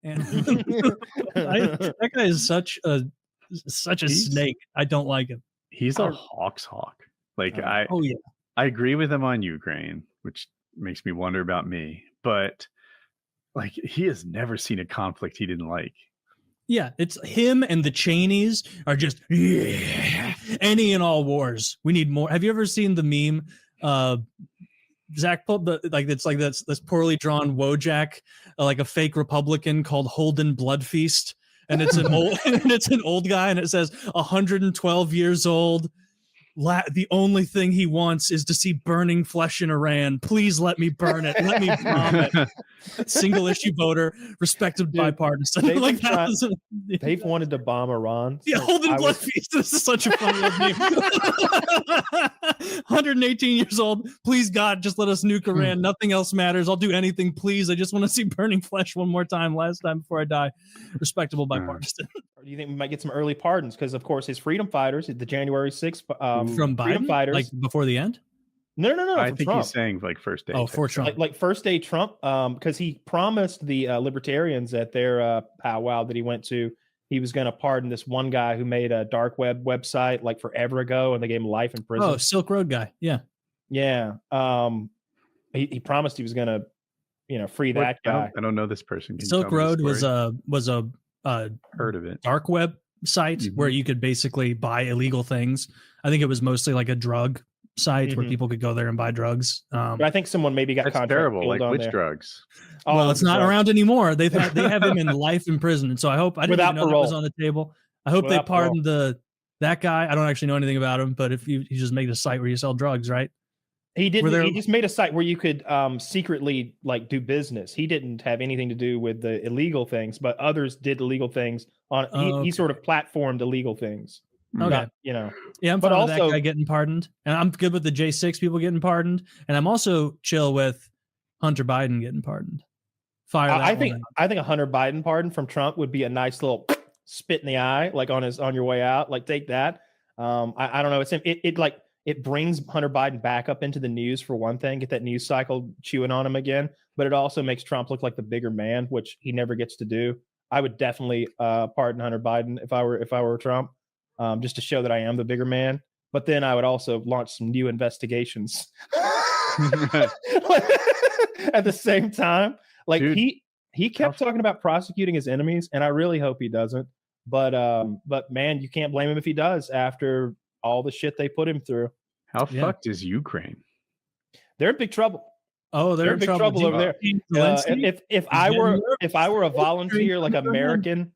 And that guy is such a snake. I don't like him. He's a hawk. Like I agree with him on Ukraine, which makes me wonder about me. But like he has never seen a conflict he didn't like. Yeah, it's him and the Cheneys are just any and all wars. We need more. Have you ever seen the meme? Zach pulled this poorly drawn Wojak, like a fake Republican called Holden Bloodfeast, and it's an old guy, and it says 112 years old. The only thing he wants is to see burning flesh in Iran. Please let me burn it. Let me bomb it. Single issue voter, respected bipartisan. They've wanted to bomb Iran. Yeah, Holden Bloodfeast. This is such a funny name. 118 years old. Please, God, just let us nuke Iran. Nothing else matters. I'll do anything, please. I just want to see burning flesh one more time, last time before I die. Respectable bipartisan. Or do you think we might get some early pardons? Because, of course, his freedom fighters, the January 6th from Biden? freedom fighters. Like before the end? No. I think Trump. he's saying like first day. Oh, for Trump. Like first day Trump, because he promised the libertarians at their powwow that he went to, he was going to pardon this one guy who made a dark web website like forever ago, and they gave him life in prison. Oh, Silk Road guy. Yeah. Yeah. He promised he was going to, free that guy. I don't know this person. Silk Road was a heard of it dark web site where you could basically buy illegal things. I think it was mostly like a drug site where people could go there and buy drugs. But I think someone maybe got that's terrible. Like which drugs? Well, it's not around anymore. They have him in life in prison, and so I hope I didn't even know that was on the table. I hope they pardoned that guy. I don't actually know anything about him, but if you just make a site where you sell drugs, right? He didn't. He just made a site where you could secretly like do business. He didn't have anything to do with the illegal things, but others did illegal things. He sort of platformed illegal things. Okay, not, yeah, I'm fine with that guy getting pardoned, and I'm good with the J6 people getting pardoned, and I'm also chill with Hunter Biden getting pardoned. I think a Hunter Biden pardon from Trump would be a nice little spit in the eye, like on your way out. Like take that. I don't know. It brings Hunter Biden back up into the news for one thing, get that news cycle chewing on him again. But it also makes Trump look like the bigger man, which he never gets to do. I would definitely pardon Hunter Biden if I were Trump. Just to show that I am the bigger man. But then I would also launch some new investigations at the same time. Like dude, he kept talking about prosecuting his enemies, and I really hope he doesn't. But man, you can't blame him if he does after all the shit they put him through. How fucked is Ukraine? They're in big trouble. Oh, they're in big trouble over there. If I were a volunteer, like American.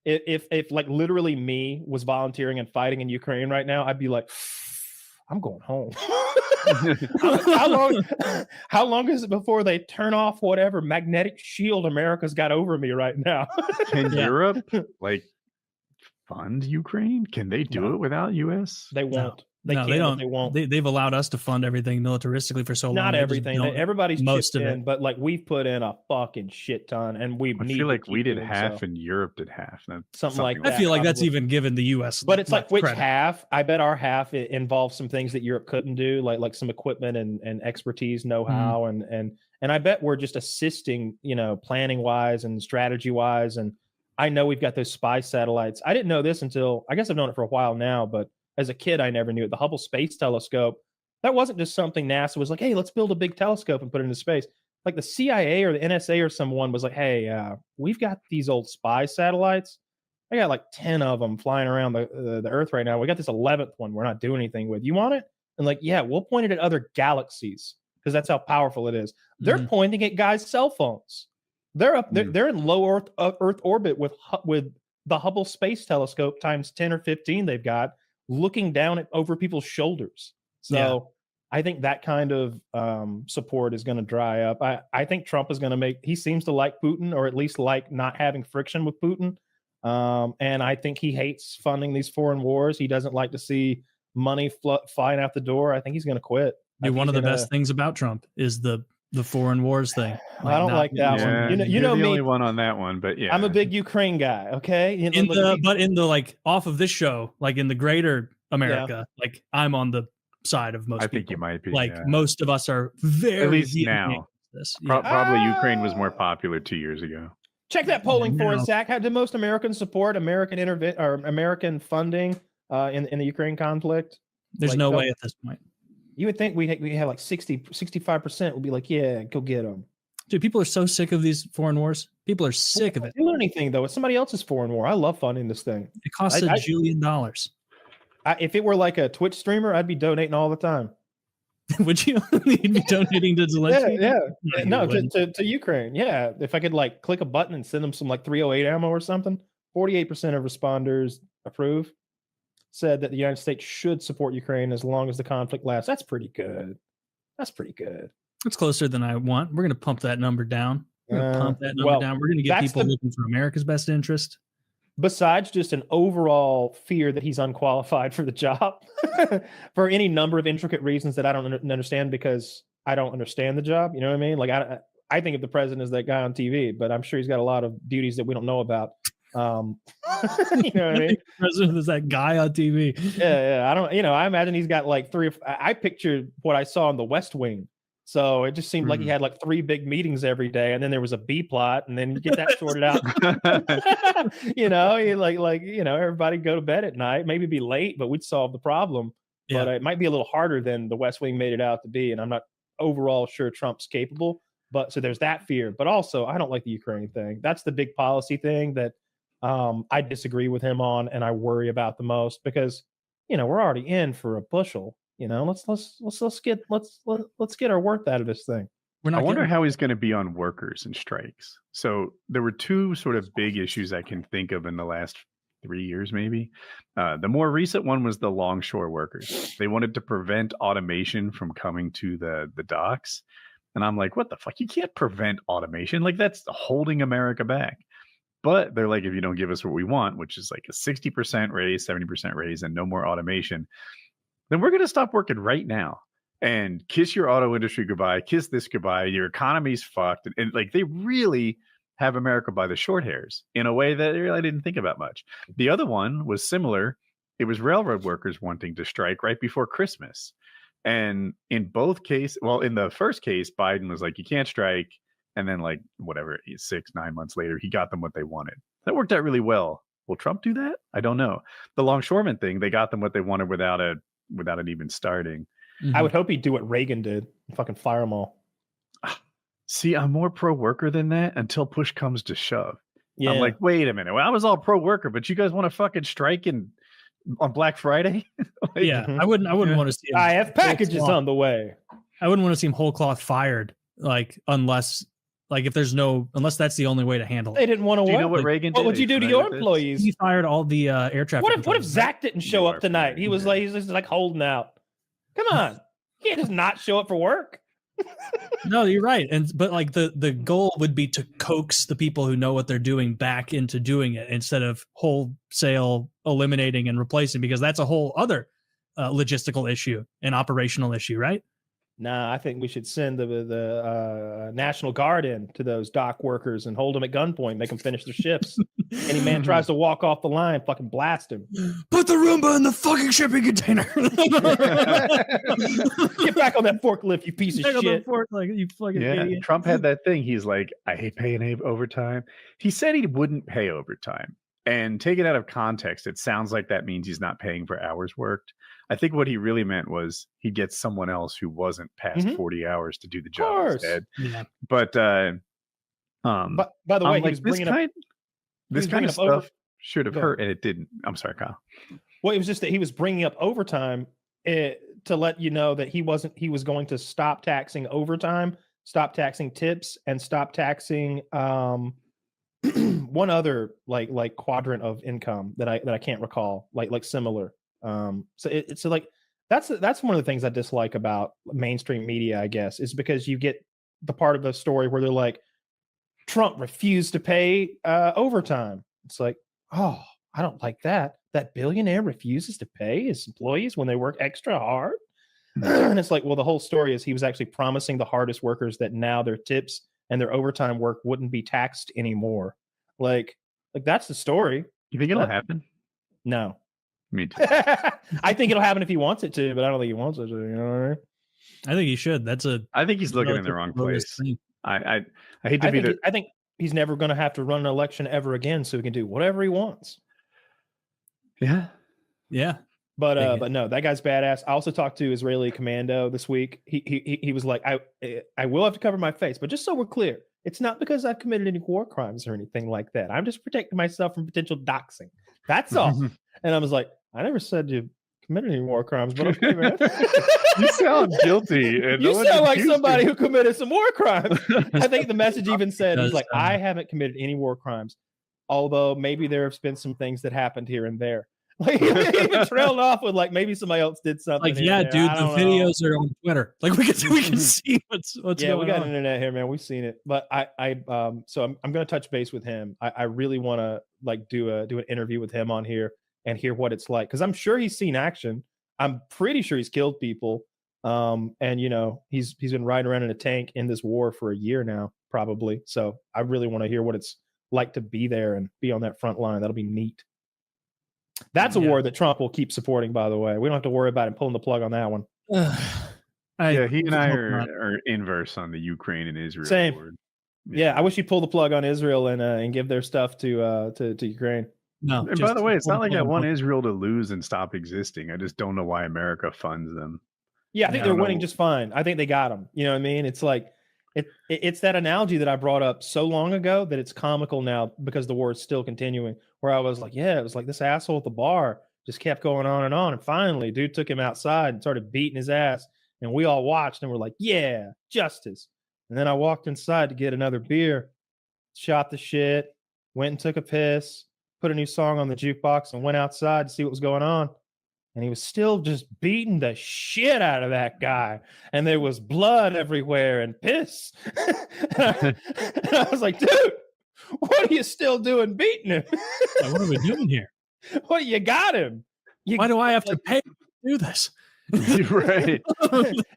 If like literally me was volunteering and fighting in Ukraine right now, I'd be like, I'm going home. How long is it before they turn off whatever magnetic shield America's got over me right now? Can Europe like fund Ukraine? Can they do it without US? They won't. They don't. They won't. They've allowed us to fund everything militaristically for so long. Not everything. Everybody's most of it, but like we've put in a fucking shit ton, and I feel like we did half, and Europe did half. Something like that. I feel like that's even given the U.S. But it's like which half? I bet our half involves some things that Europe couldn't do, like some equipment and expertise, know-how, and I bet we're just assisting, planning wise and strategy wise. And I know we've got those spy satellites. I didn't know this until I guess I've known it for a while now, but as a kid, I never knew it. The Hubble Space Telescope, that wasn't just something NASA was like, hey, let's build a big telescope and put it into space. Like the CIA or the NSA or someone was like, hey, we've got these old spy satellites. I got like 10 of them flying around the Earth right now. We got this 11th one we're not doing anything with. You want it? And like, yeah, we'll point it at other galaxies because that's how powerful it is. They're pointing at guys' cell phones. They're up. They're in low Earth orbit with the Hubble Space Telescope times 10 or 15 they've got, looking down over people's shoulders. So I think that kind of support is going to dry up. I think Trump is going to he seems to like Putin, or at least like not having friction with Putin. And I think he hates funding these foreign wars. He doesn't like to see money flying out the door. I think he's going to quit. One of the best things about Trump is the foreign wars thing. I don't like that one. You know the me. Only one on that one, but yeah, I'm a big Ukraine guy. Okay, but in the like off of this show, like in the greater America, like I'm on the side of most. I think you might be. Like most of us are very at least now. Probably Ukraine was more popular 2 years ago. Check that polling for us, Zach. How did most Americans support American funding in the Ukraine conflict? There's no way at this point. You would think we have like 65% would be like, yeah, go get them. Dude, people are so sick of these foreign wars. People are sick of it. Do anything though. It's somebody else's foreign war. I love funding this thing. It costs $1 jillion. If it were like a Twitch streamer, I'd be donating all the time. Would you? You'd be donating to Zelensky? Yeah. No, to Ukraine. Yeah. If I could like click a button and send them some like 308 ammo or something, 48% of responders approve. Said that the United States should support Ukraine as long as the conflict lasts. That's pretty good. It's closer than I want. We're going to pump that number down. We're going to pump that number down. We're going to get people looking for America's best interest. Besides just an overall fear that he's unqualified for the job for any number of intricate reasons that I don't understand because I don't understand the job. You know what I mean? Like I think of the president as that guy on TV, but I'm sure he's got a lot of duties that we don't know about. You know what I mean? President is that guy on TV. Yeah. I don't, I imagine he's got like I pictured what I saw in the West Wing. So it just seemed like he had like 3 big meetings every day, and then there was a B plot, and then you get that sorted out. Everybody go to bed at night, maybe be late, but we'd solve the problem. Yeah. But it might be a little harder than the West Wing made it out to be, and I'm not overall sure Trump's capable. But so there's that fear. But also, I don't like the Ukraine thing. That's the big policy thing that I disagree with him on, and I worry about the most because we're already in for a bushel. Let's get our worth out of this thing. I wonder how he's going to be on workers and strikes. So there were 2 sort of big issues I can think of in the last 3 years, maybe. The more recent one was the longshore workers. They wanted to prevent automation from coming to the docks. And I'm like, what the fuck? You can't prevent automation. Like, that's holding America back. But they're like, if you don't give us what we want, which is like a 60% raise, 70% raise, and no more automation, then we're going to stop working right now and kiss your auto industry goodbye, kiss this goodbye. Your economy's fucked. And like, they really have America by the short hairs in a way that I really didn't think about much. The other one was similar. It was railroad workers wanting to strike right before Christmas. And in both cases, well, in the first case, Biden was like, you can't strike. And then like, whatever, 6-9 months later, he got them what they wanted. That worked out really well. Will Trump do that? I don't know. The longshoreman thing, they got them what they wanted without it even starting. I would hope he'd do what Reagan did, fucking fire them all. See, I'm more pro-worker than that until push comes to shove. Yeah. I'm like, wait a minute. Well, I was all pro-worker, but you guys want to fucking strike on Black Friday? Like, yeah, I wouldn't want to see him. I have packages on the way. I wouldn't want to see him whole cloth fired, unless unless that's the only way to handle it. They didn't want to. Do you know what Reagan did? What would you do to your employees? He fired all the air traffic. What if Zach didn't show up tonight? He was he's just like holding out. Come on, you can't just not show up for work. No, you're right. But like the goal would be to coax the people who know what they're doing back into doing it instead of wholesale eliminating and replacing, because that's a whole other logistical issue and operational issue, right? Nah, I think we should send the National Guard in to those dock workers and hold them at gunpoint, make them finish their shifts. Any man tries to walk off the line, fucking blast him. Put the Roomba in the fucking shipping container. Get back on that forklift, you piece of shit. You fucking idiot. Trump had that thing. He's like, I hate paying overtime. He said he wouldn't pay overtime. And take it out of context, it sounds like that means he's not paying for hours worked. I think what he really meant was he'd get someone else who wasn't past 40 hours to do the job instead. Yeah. But by the way, he was bringing this kind of stuff should have hurt, and it didn't. I'm sorry, Kyle. Well, it was just that he was bringing up overtime to let you know that he was going to stop taxing overtime, stop taxing tips, and stop taxing one other like quadrant of income that I can't recall, like similar. So like that's one of the things I dislike about mainstream media, I guess, is because you get the part of the story where they're like, Trump refused to pay overtime. It's like, oh, I don't like that. That billionaire refuses to pay his employees when they work extra hard. And it's like, well, the whole story is he was actually promising the hardest workers that now their tips and their overtime work wouldn't be taxed anymore. Like that's the story. You think it'll happen? No. Me too. I think it'll happen if he wants it to, but I don't think he wants it to. You know what I mean? I think he should. I think he's looking in the wrong place. I hate to be the. I think he's never going to have to run an election ever again, so he can do whatever he wants. Yeah. But no, that guy's badass. I also talked to Israeli Commando this week. He was like, I will have to cover my face, but just so we're clear, it's not because I've committed any war crimes or anything like that. I'm just protecting myself from potential doxing. That's all. And I was like, I never said you committed any war crimes, but okay, man. You sound guilty. And You no sound like somebody who committed some war crimes. I think the message even said, he's like, sound- I haven't committed any war crimes, although maybe there have been some things that happened here and there. Like, he even trailed off with like maybe somebody else did something. Like, yeah, there. dude, I the don't know. videos are on Twitter. Like, we can see what's Yeah, going we got on. internet here, man. We've seen it. But so I'm going to touch base with him. I really want to like do an interview with him on here and hear what it's like, because I'm sure he's seen action. I'm pretty sure he's killed people. And you know, he's been riding around in a tank in this war for a year now, probably. So I really want to hear what it's like to be there and be on that front line. That'll be neat. That's a war that Trump will keep supporting, by the way. We don't have to worry about him pulling the plug on that one. Yeah, he and I are inverse on the Ukraine and Israel. Same. War. Yeah, I wish he'd pull the plug on Israel and give their stuff to Ukraine. No. And by the way, it's not like I want Israel to lose and stop existing. I just don't know why America funds them. Yeah, I think they're winning just fine. I think they got them. You know what I mean? It's like it's that analogy that I brought up so long ago that it's comical now because the war is still continuing. Where I was like, yeah, it was like this asshole at the bar just kept going on, and finally, dude took him outside and started beating his ass, and we all watched and we're like, yeah, justice. And then I walked inside to get another beer, shot the shit, went and took a piss, put a new song on the jukebox, and went outside to see what was going on. And he was still just beating the shit out of that guy. And there was blood everywhere and piss. And I was like, dude, what are you still doing beating him? What are we doing here? What, you got him? Why do I have to pay to do this? Right.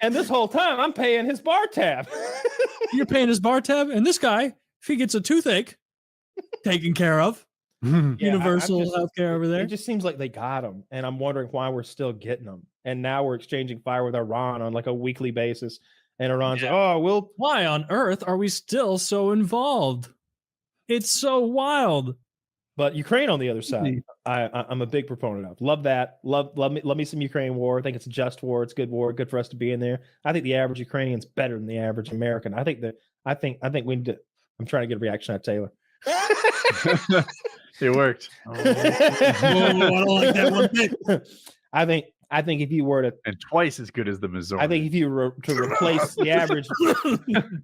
And this whole time, I'm paying his bar tab. You're paying his bar tab, and this guy, if he gets a toothache, taken care of. Yeah, Universal healthcare over there. It just seems like they got him, and I'm wondering why we're still getting them. And now we're exchanging fire with Iran on like a weekly basis, and Iran's like, "Oh, why on earth are we still so involved? It's so wild." But Ukraine on the other side, I'm a big proponent of. Love that. Love me some Ukraine war. I think it's a just war. It's a good war. Good for us to be in there. I think the average Ukrainian's better than the average American. I think we need to. I'm trying to get a reaction out of Taylor. It worked. I don't like that one bit. I think if you were to, and twice as good as the Missouri. I think if you were to replace the average,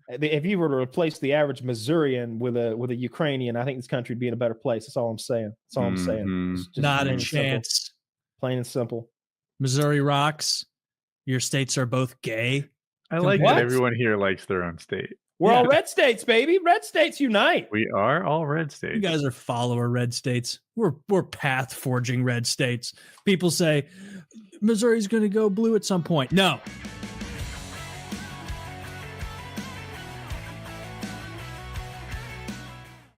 if you were to replace the average Missourian with a Ukrainian, I think this country would be in a better place. That's all I'm saying. That's all I'm saying. Just Not a plain and chance. simple. Plain and simple. Missouri rocks. Your states are both gay. I like What? that everyone here likes their own state. We're all red states, baby. Red states unite. We are all red states. You guys are follower red states. We're path forging red states. People say Missouri's going to go blue at some point. No,